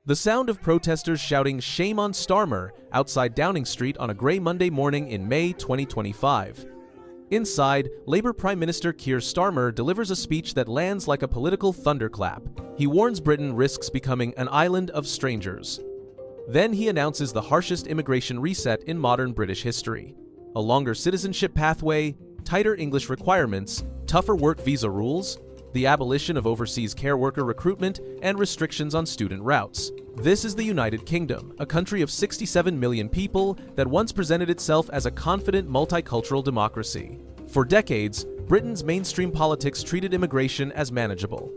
The sound of protesters shouting "Shame on Starmer" outside Downing Street on a grey Monday morning in May 2025. Inside, Labour Prime Minister Keir Starmer delivers a speech that lands like a political thunderclap. He warns Britain risks becoming an island of strangers. Then he announces the harshest immigration reset in modern British history. A longer citizenship pathway, tighter English requirements, tougher work visa rules, the abolition of overseas care worker recruitment, and restrictions on student routes. This is the United Kingdom, a country of 67 million people that once presented itself as a confident multicultural democracy. For decades, Britain's mainstream politics treated immigration as manageable.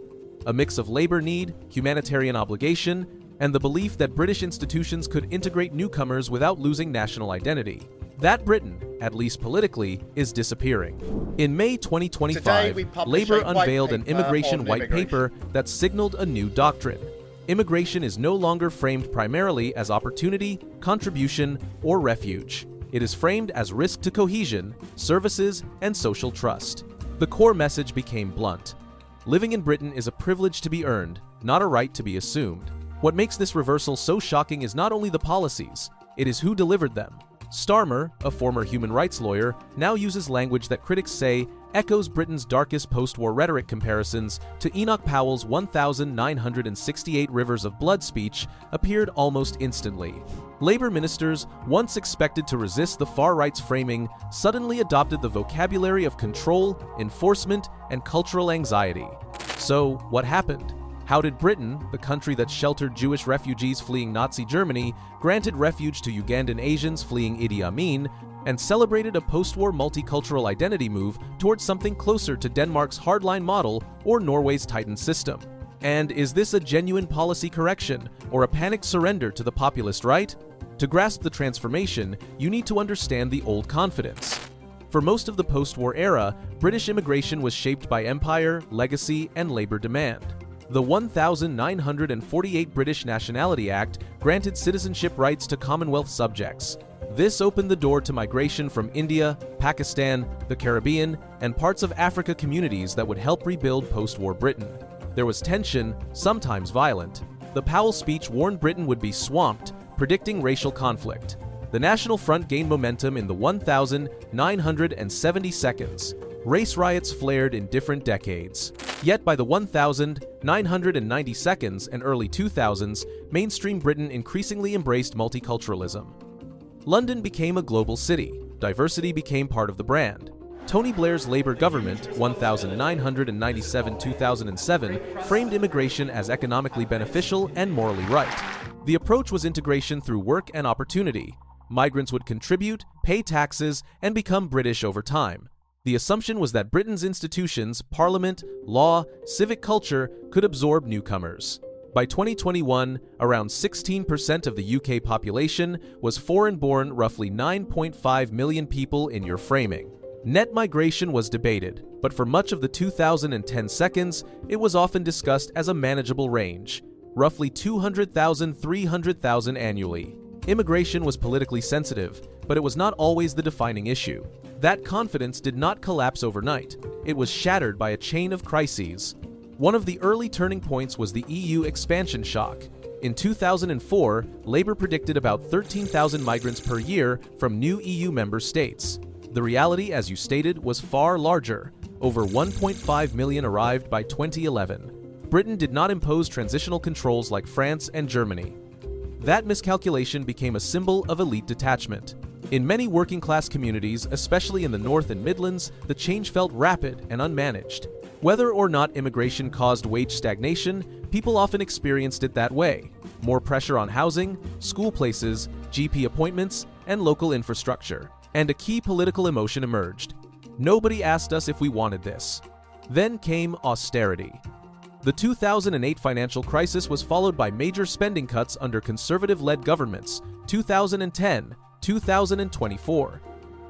A mix of labor need, humanitarian obligation, and the belief that British institutions could integrate newcomers without losing national identity. That Britain, at least politically, is disappearing. In May 2025, Labour unveiled an immigration white paper that signaled a new doctrine. Immigration is no longer framed primarily as opportunity, contribution, or refuge. It is framed as risk to cohesion, services, and social trust. The core message became blunt. Living in Britain is a privilege to be earned, not a right to be assumed. What makes this reversal so shocking is not only the policies, it is who delivered them. Starmer, a former human rights lawyer, now uses language that critics say echoes Britain's darkest post-war rhetoric. Comparisons to Enoch Powell's 1,968 Rivers of Blood speech appeared almost instantly. Labour ministers, once expected to resist the far-right's framing, suddenly adopted the vocabulary of control, enforcement, and cultural anxiety. So, what happened? How did Britain, the country that sheltered Jewish refugees fleeing Nazi Germany, granted refuge to Ugandan Asians fleeing Idi Amin, and celebrated a post-war multicultural identity move towards something closer to Denmark's hardline model or Norway's Titan system? And is this a genuine policy correction or a panicked surrender to the populist right? To grasp the transformation, you need to understand the old confidence. For most of the post-war era, British immigration was shaped by empire, legacy, and labor demand. The 1948 British Nationality Act granted citizenship rights to Commonwealth subjects. This opened the door to migration from India, Pakistan, the Caribbean, and parts of Africa communities that would help rebuild post-war Britain. There was tension, sometimes violent. The Powell speech warned Britain would be swamped, predicting racial conflict. The National Front gained momentum in the 1970 seconds. Race riots flared in different decades. Yet by the 1990 seconds and early 2000s, mainstream Britain increasingly embraced multiculturalism. London became a global city. Diversity became part of the brand. Tony Blair's Labour government, 1997-2007, framed immigration as economically beneficial and morally right. The approach was integration through work and opportunity. Migrants would contribute, pay taxes, and become British over time. The assumption was that Britain's institutions, parliament, law, civic culture could absorb newcomers. By 2021, around 16% of the UK population was foreign-born, roughly 9.5 million people in your framing. Net migration was debated, but for much of the 2010 seconds, it was often discussed as a manageable range, roughly 200,000–300,000 annually. Immigration was politically sensitive, but it was not always the defining issue. That confidence did not collapse overnight. It was shattered by a chain of crises. One of the early turning points was the EU expansion shock. In 2004, Labour predicted about 13,000 migrants per year from new EU member states. The reality, as you stated, was far larger. Over 1.5 million arrived by 2011. Britain did not impose transitional controls like France and Germany. That miscalculation became a symbol of elite detachment. In many working-class communities, especially in the North and Midlands, the change felt rapid and unmanaged. Whether or not immigration caused wage stagnation, people often experienced it that way. More pressure on housing, school places, GP appointments, and local infrastructure. And a key political emotion emerged. Nobody asked us if we wanted this. Then came austerity. The 2008 financial crisis was followed by major spending cuts under conservative-led governments, 2010, 2024.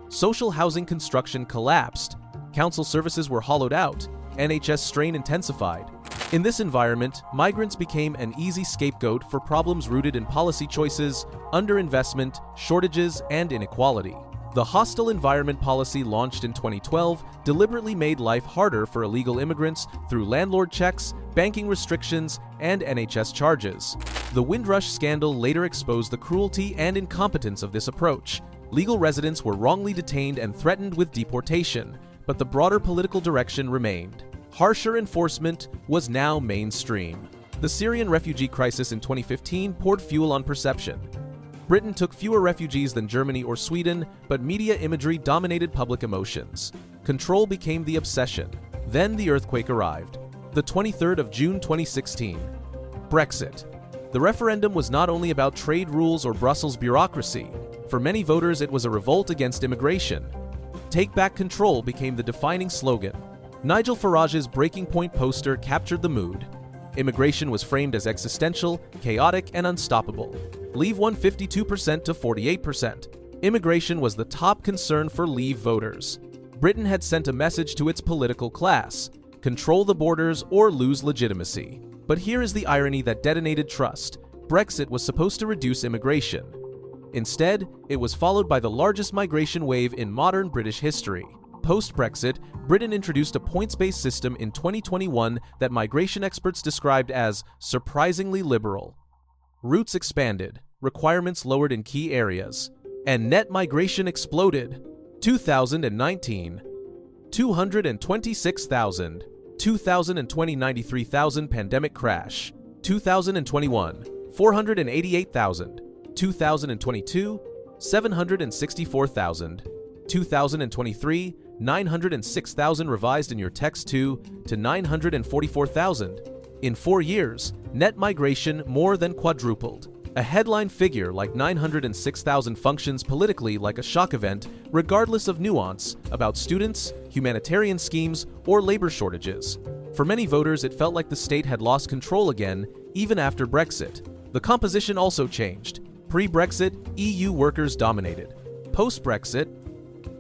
Social housing construction collapsed. Council services were hollowed out. NHS strain intensified. In this environment, migrants became an easy scapegoat for problems rooted in policy choices, underinvestment, shortages, and inequality. The hostile environment policy launched in 2012 deliberately made life harder for illegal immigrants through landlord checks, banking restrictions, and NHS charges. The Windrush scandal later exposed the cruelty and incompetence of this approach. Legal residents were wrongly detained and threatened with deportation, but the broader political direction remained. Harsher enforcement was now mainstream. The Syrian refugee crisis in 2015 poured fuel on perception. Britain took fewer refugees than Germany or Sweden, but media imagery dominated public emotions. Control became the obsession. Then the earthquake arrived. The 23rd of June 2016. Brexit. The referendum was not only about trade rules or Brussels bureaucracy. For many voters, it was a revolt against immigration. Take back control became the defining slogan. Nigel Farage's Breaking Point poster captured the mood. Immigration was framed as existential, chaotic, and unstoppable. Leave won 52% to 48%. Immigration was the top concern for Leave voters. Britain had sent a message to its political class: control the borders or lose legitimacy. But here is the irony that detonated trust. Brexit was supposed to reduce immigration. Instead, it was followed by the largest migration wave in modern British history. Post-Brexit, Britain introduced a points-based system in 2021 that migration experts described as surprisingly liberal. Routes expanded, requirements lowered in key areas, and net migration exploded. 2019, 226,000. 2020, 93,000 pandemic crash. 2021, 488,000. 2022, 764,000. 2023, 906,000 revised in your text to 944,000. In 4 years, net migration more than quadrupled. A headline figure like 906,000 functions politically like a shock event, regardless of nuance about students, humanitarian schemes, or labor shortages. For many voters, it felt like the state had lost control again, even after Brexit. The composition also changed. Pre-Brexit, EU workers dominated. Post-Brexit,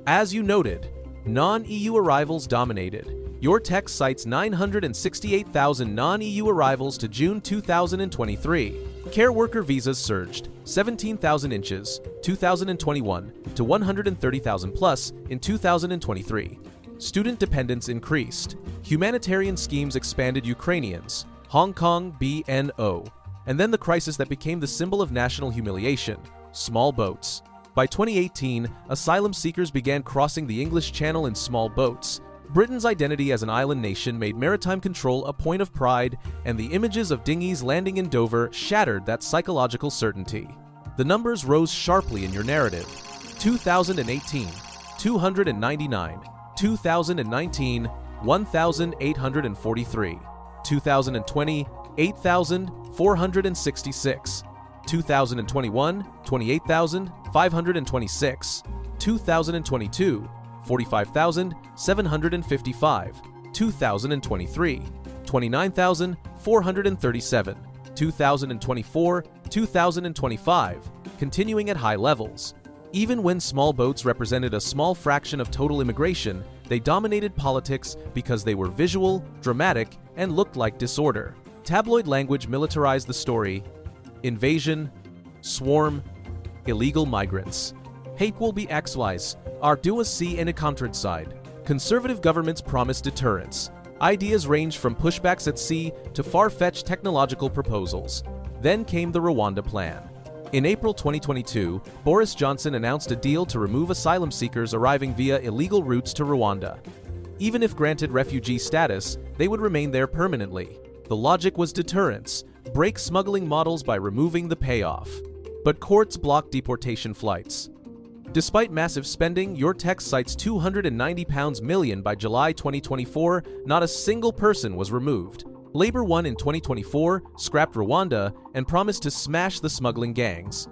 as you noted, non-EU arrivals dominated. Your text cites 968,000 non-EU arrivals to June 2023. Care worker visas surged 17,000 inches 2021 to 130,000 plus in 2023. Student dependence increased. Humanitarian schemes expanded Ukrainians. Hong Kong BNO. And then the crisis that became the symbol of national humiliation: small boats. By 2018, asylum seekers began crossing the English Channel in small boats. Britain's identity as an island nation made maritime control a point of pride, and the images of dinghies landing in Dover shattered that psychological certainty. The numbers rose sharply in your narrative. 2018, 299. 2019, 1,843. 2020, 8,466. 2021, 28,526. 2022, 45,755. 2023, 29,437. 2024, 2025, continuing at high levels. Even when small boats represented a small fraction of total immigration, they dominated politics because they were visual, dramatic, and looked like disorder. Tabloid language militarized the story: invasion, swarm, illegal migrants. Hate will be X-wise, Arduous C and a countryside. Conservative governments promised deterrence. Ideas ranged from pushbacks at sea to far-fetched technological proposals. Then came the Rwanda plan. In April 2022, Boris Johnson announced a deal to remove asylum seekers arriving via illegal routes to Rwanda. Even if granted refugee status, they would remain there permanently. The logic was deterrence: break smuggling models by removing the payoff. But courts blocked deportation flights. Despite massive spending, your text cites £290 million by July 2024, not a single person was removed. Labour won in 2024, scrapped Rwanda, and promised to smash the smuggling gangs.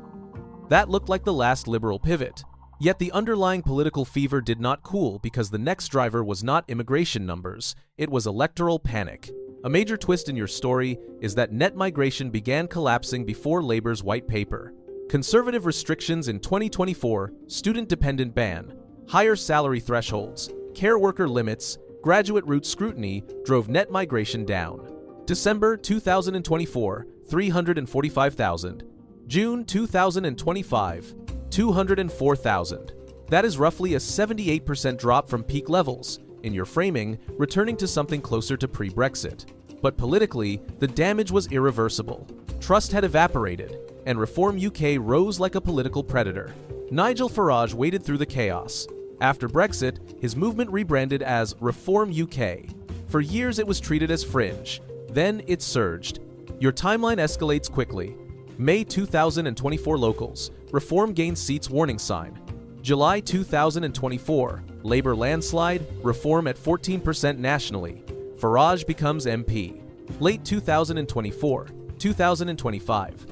That looked like the last Liberal pivot. Yet the underlying political fever did not cool because the next driver was not immigration numbers, it was electoral panic. A major twist in your story is that net migration began collapsing before Labour's white paper. Conservative restrictions in 2024, student-dependent ban, higher salary thresholds, care worker limits, graduate route scrutiny drove net migration down. December 2024, 345,000. June 2025, 204,000. That is roughly a 78% drop from peak levels, in your framing, returning to something closer to pre-Brexit. But politically, the damage was irreversible. trust had evaporated, and Reform UK rose like a political predator. Nigel Farage waded through the chaos. After Brexit, his movement rebranded as Reform UK. For years it was treated as fringe. Then it surged. Your timeline escalates quickly. May 2024 locals. Reform gains seats warning sign. July 2024. Labour landslide. Reform at 14% nationally. Farage becomes MP. Late 2024. 2025.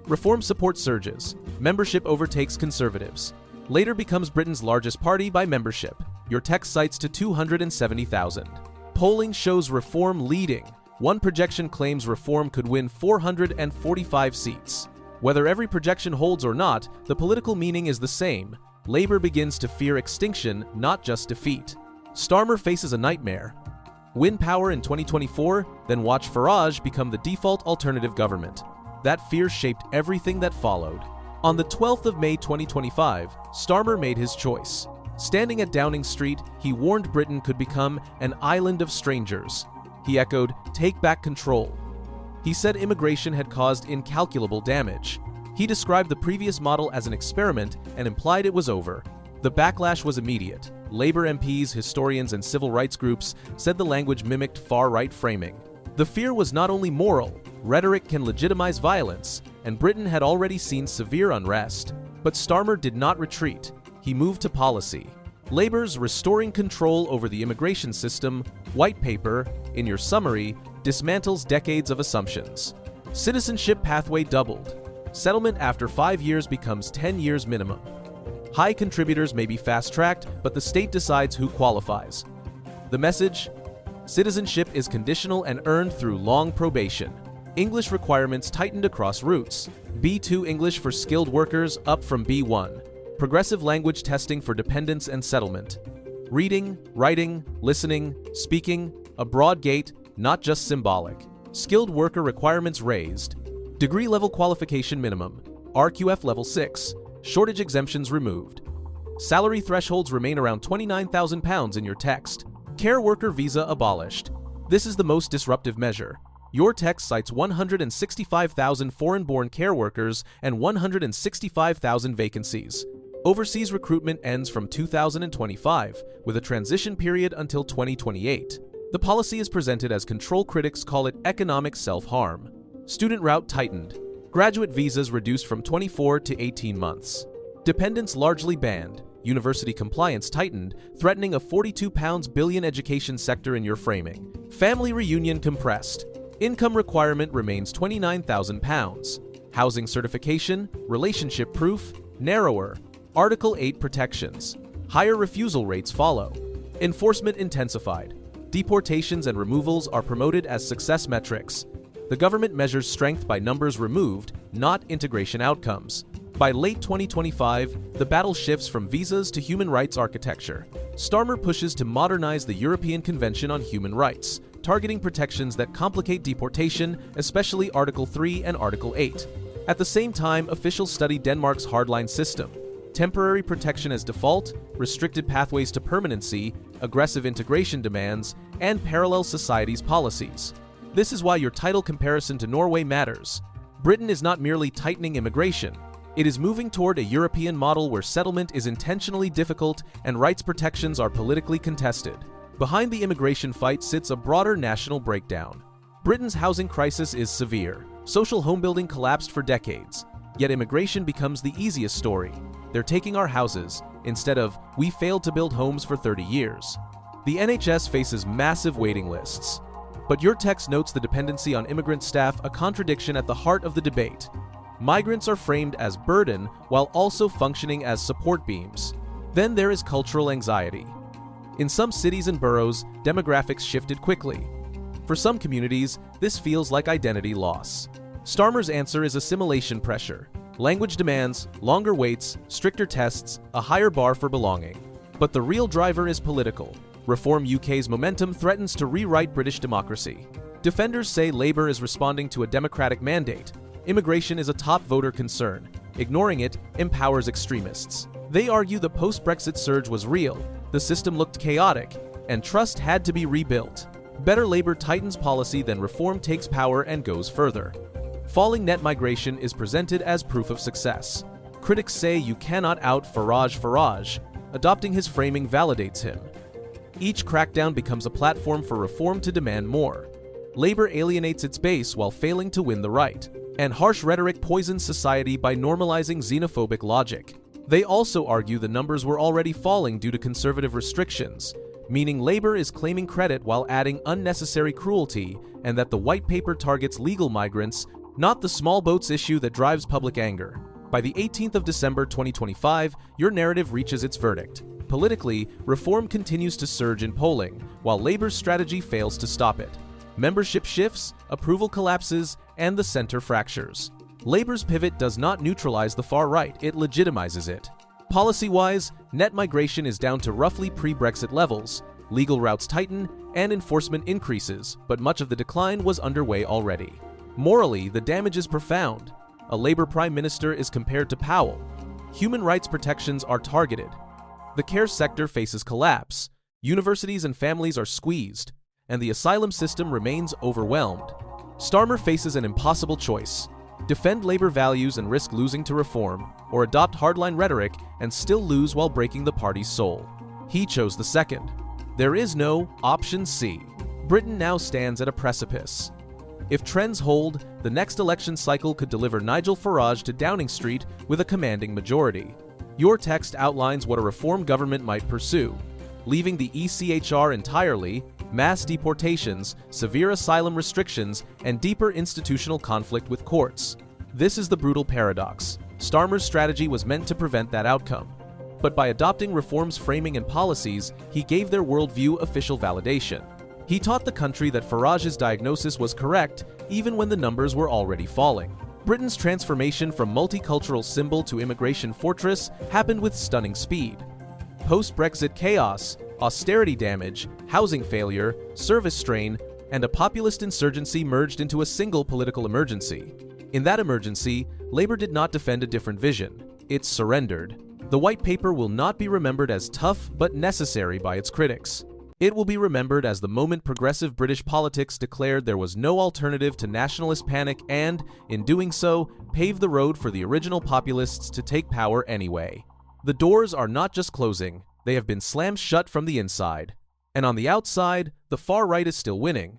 Reform support surges. Membership overtakes Conservatives. Later becomes Britain's largest party by membership. Your text cites to 270,000. Polling shows Reform leading. One projection claims Reform could win 445 seats. Whether every projection holds or not, the political meaning is the same. Labour begins to fear extinction, not just defeat. Starmer faces a nightmare. Win power in 2024, then watch Farage become the default alternative government. That fear shaped everything that followed. On the 12th of May 2025, Starmer made his choice. Standing at Downing Street, he warned Britain could become an island of strangers. He echoed, "Take back control." He said immigration had caused incalculable damage. He described the previous model as an experiment and implied it was over. The backlash was immediate. Labour MPs, historians, and civil rights groups said the language mimicked far-right framing. The fear was not only moral. Rhetoric can legitimize violence, and Britain had already seen severe unrest. But Starmer did not retreat. He moved to policy. Labour's Restoring Control Over the Immigration System white paper, in your summary, dismantles decades of assumptions. Citizenship pathway doubled. Settlement after 5 years becomes 10 years minimum. High contributors may be fast-tracked, but the state decides who qualifies. The message? Citizenship is conditional and earned through long probation. English requirements tightened across routes. B2 English for skilled workers up from B1. Progressive language testing for dependents and settlement. Reading, writing, listening, speaking, a broad gate, not just symbolic. Skilled worker requirements raised. Degree level qualification minimum. RQF level 6. Shortage exemptions removed. Salary thresholds remain around £29,000 in your text. Care worker visa abolished. This is the most disruptive measure. Your text cites 165,000 foreign-born care workers and 165,000 vacancies. Overseas recruitment ends from 2025, with a transition period until 2028. The policy is presented as control critics call it economic self-harm. Student route tightened. Graduate visas reduced from 24 to 18 months. Dependents largely banned. University compliance tightened, threatening a £42 billion education sector in your framing. Family reunion compressed. Income requirement remains £29,000. Housing certification, relationship proof, narrower. Article 8 protections. Higher refusal rates follow. Enforcement intensified. Deportations and removals are promoted as success metrics. The government measures strength by numbers removed, not integration outcomes. By late 2025, the battle shifts from visas to human rights architecture. Starmer pushes to modernize the European Convention on Human Rights, targeting protections that complicate deportation, especially Article 3 and Article 8. At the same time, officials study Denmark's hardline system. Temporary protection as default, restricted pathways to permanency, aggressive integration demands, and parallel societies policies. This is why your title comparison to Norway matters. Britain is not merely tightening immigration. It is moving toward a European model where settlement is intentionally difficult and rights protections are politically contested. Behind the immigration fight sits a broader national breakdown. Britain's housing crisis is severe. Social homebuilding collapsed for decades. Yet immigration becomes the easiest story. They're taking our houses, instead of, we failed to build homes for 30 years. The NHS faces massive waiting lists. But your text notes the dependency on immigrant staff, a contradiction at the heart of the debate. Migrants are framed as burden while also functioning as support beams. Then there is cultural anxiety. In some cities and boroughs, demographics shifted quickly. For some communities, this feels like identity loss. Starmer's answer is assimilation pressure. Language demands, longer waits, stricter tests, a higher bar for belonging. But the real driver is political. Reform UK's momentum threatens to rewrite British democracy. Defenders say Labour is responding to a democratic mandate. Immigration is a top voter concern. Ignoring it empowers extremists. They argue the post-Brexit surge was real, the system looked chaotic, and trust had to be rebuilt. Better Labour tightens policy than Reform takes power and goes further. Falling net migration is presented as proof of success. Critics say you cannot out Farage. Adopting his framing validates him. Each crackdown becomes a platform for reform to demand more. Labor alienates its base while failing to win the right. And harsh rhetoric poisons society by normalizing xenophobic logic. They also argue the numbers were already falling due to conservative restrictions, meaning Labor is claiming credit while adding unnecessary cruelty, and that the white paper targets legal migrants, not the small boats issue that drives public anger. By the 18th of December 2025, your narrative reaches its verdict. Politically, reform continues to surge in polling, while Labor's strategy fails to stop it. Membership shifts, approval collapses, and the center fractures. Labor's pivot does not neutralize the far right, it legitimizes it. Policy-wise, net migration is down to roughly pre-Brexit levels, legal routes tighten, and enforcement increases, but much of the decline was underway already. Morally, the damage is profound. A Labour Prime Minister is compared to Powell. Human rights protections are targeted. The care sector faces collapse. Universities and families are squeezed, and the asylum system remains overwhelmed. Starmer faces an impossible choice: defend Labour values and risk losing to reform, or adopt hardline rhetoric and still lose while breaking the party's soul. He chose the second. There is no option C. Britain now stands at a precipice. If trends hold, the next election cycle could deliver Nigel Farage to Downing Street with a commanding majority. Your text outlines what a reform government might pursue: leaving the ECHR entirely, mass deportations, severe asylum restrictions, and deeper institutional conflict with courts. This is the brutal paradox. Starmer's strategy was meant to prevent that outcome. But by adopting reform's framing and policies, he gave their worldview official validation. He taught the country that Farage's diagnosis was correct, even when the numbers were already falling. Britain's transformation from multicultural symbol to immigration fortress happened with stunning speed. Post-Brexit chaos, austerity damage, housing failure, service strain, and a populist insurgency merged into a single political emergency. In that emergency, Labour did not defend a different vision. It surrendered. The white paper will not be remembered as tough but necessary by its critics. It will be remembered as the moment progressive British politics declared there was no alternative to nationalist panic and, in doing so, paved the road for the original populists to take power anyway. The doors are not just closing, they have been slammed shut from the inside. And on the outside, the far right is still winning.